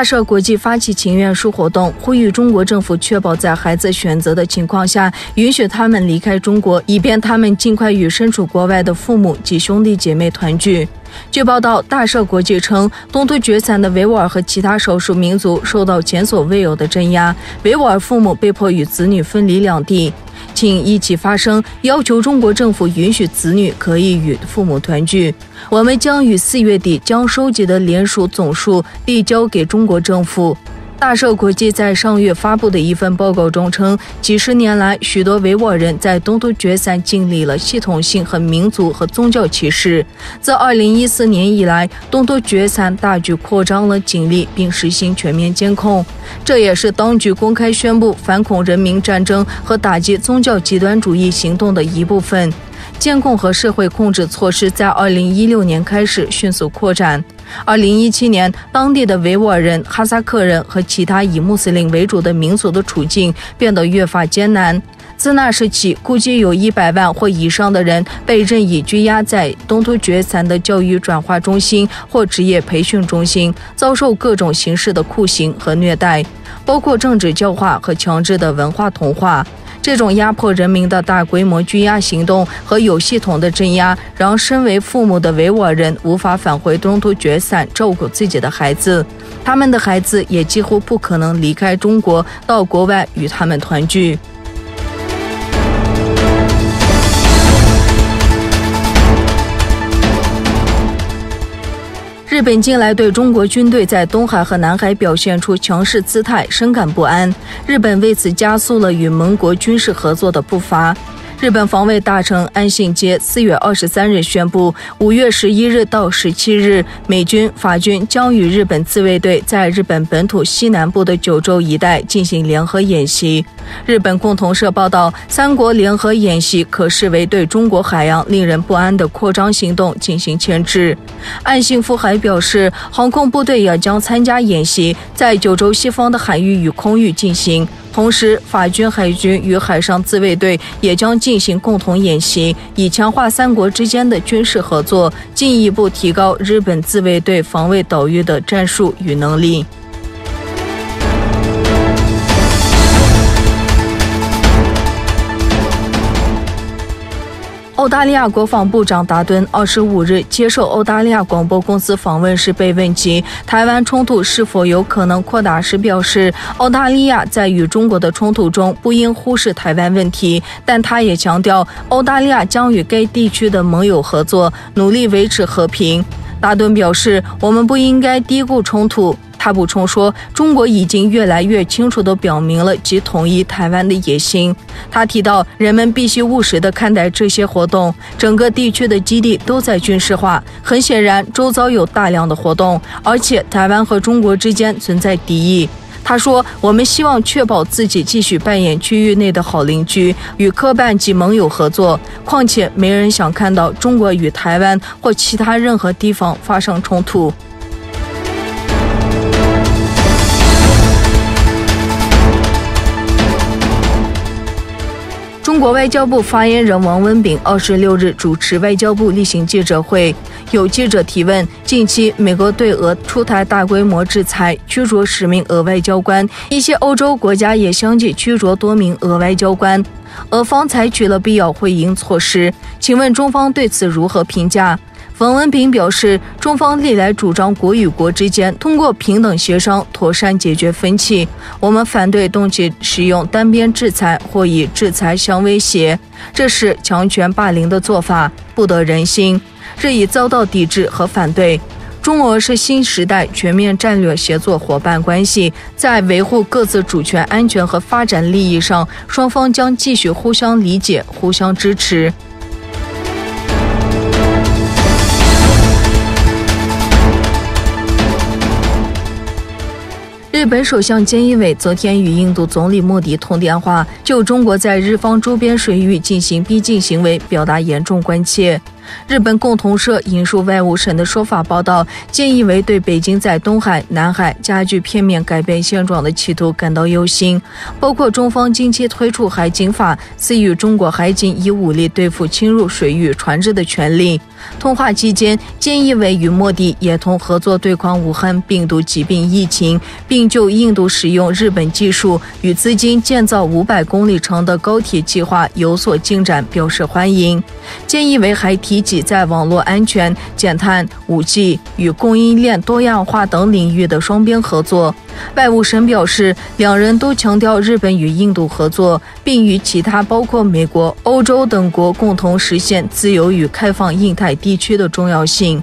大社国际发起请愿书活动，呼吁中国政府确保在孩子选择的情况下，允许他们离开中国，以便他们尽快与身处国外的父母及兄弟姐妹团聚。据报道，大社国际称，东突厥散的维吾尔和其他少数民族受到前所未有的镇压，维吾尔父母被迫与子女分离两地。请一起发声，要求中国政府允许子女可以与父母团聚。我们将于4月底将收集的联署总数递交给中国政府。大社国际在上月发布的一份报告中称，几十年来，许多维吾尔人在东突厥散经历了系统性和民族和宗教歧视。自2014年以来，东突厥散大举扩张了警力，并实行全面监控。这也是当局公开宣布反恐人民战争和打击宗教极端主义行动的一部分。监控和社会控制措施在2016年开始迅速扩展。2017年，当地的维吾尔人、哈萨克人和其他以穆斯林为主的民族的处境变得越发艰难。自那时起，估计有100万或以上的人被任意拘押在东突厥散的教育转化中心或职业培训中心，遭受各种形式的酷刑和虐待，包括政治教化和强制的文化同化。这种压迫人民的大规模拘押行动和有系统的镇压，让身为父母的维吾尔人无法返回东突厥散照顾自己的孩子，他们的孩子也几乎不可能离开中国到国外与他们团聚。日本近来对中国军队在东海和南海表现出强势姿态深感不安，日本为此加速了与盟国军事合作的步伐。日本防卫大臣岸信介4月23日宣布，5月11日到17日，美军、法军将与日本自卫队在日本本土西南部的九州一带进行联合演习。日本共同社报道，3国联合演习可视为对中国海洋令人不安的扩张行动进行牵制。岸信夫还表示，航空部队也将参加演习，在九州西方的海域与空域进行。同时，法军海军与海上自卫队也将进行共同演习，以强化3国之间的军事合作，进一步提高日本自卫队防卫岛屿的战术与能力。澳大利亚国防部长达顿25日接受澳大利亚广播公司访问时被问及台湾冲突是否有可能扩大时表示，澳大利亚在与中国的冲突中不应忽视台湾问题，但他也强调澳大利亚将与该地区的盟友合作，努力维持和平。达顿表示，我们不应该低估冲突。他补充说，中国已经越来越清楚地表明了其统一台湾的野心。他提到，人们必须务实地看待这些活动，整个地区的基地都在军事化，很显然周遭有大量的活动，而且台湾和中国之间存在敌意。他说，我们希望确保自己继续扮演区域内的好邻居，与科办及盟友合作，况且没人想看到中国与台湾或其他任何地方发生冲突。中国外交部发言人王文炳26日主持外交部例行记者会，有记者提问，近期美国对俄出台大规模制裁，驱逐10名俄外交官，一些欧洲国家也相继驱逐多名俄外交官，俄方采取了必要回应措施，请问中方对此如何评价？王文炳表示，中方历来主张国与国之间通过平等协商妥善解决分歧，我们反对动辄使用单边制裁或以制裁相威胁，这是强权霸凌的做法，不得人心，日益遭到抵制和反对。中俄是新时代全面战略协作伙伴关系，在维护各自主权安全和发展利益上，双方将继续互相理解、互相支持。日本首相菅义伟昨天与印度总理莫迪通电话，就中国在日方周边水域进行逼近行为表达严重关切。日本共同社引述外务省的说法报道，菅义伟对北京在东海、南海加剧片面改变现状的企图感到忧心，包括中方近期推出海警法，赐予中国海警以武力对付侵入水域船只的权利。通话期间，菅义伟与莫迪也同合作对抗武汉病毒疾病疫情，并就印度使用日本技术与资金建造500公里长的高铁计划有所进展表示欢迎。菅义伟还提及在网络安全、减碳、5G 与供应链多样化等领域的双边合作。外务省表示，两人都强调日本与印度合作，并与其他包括美国、欧洲等国共同实现自由与开放印太地区的重要性。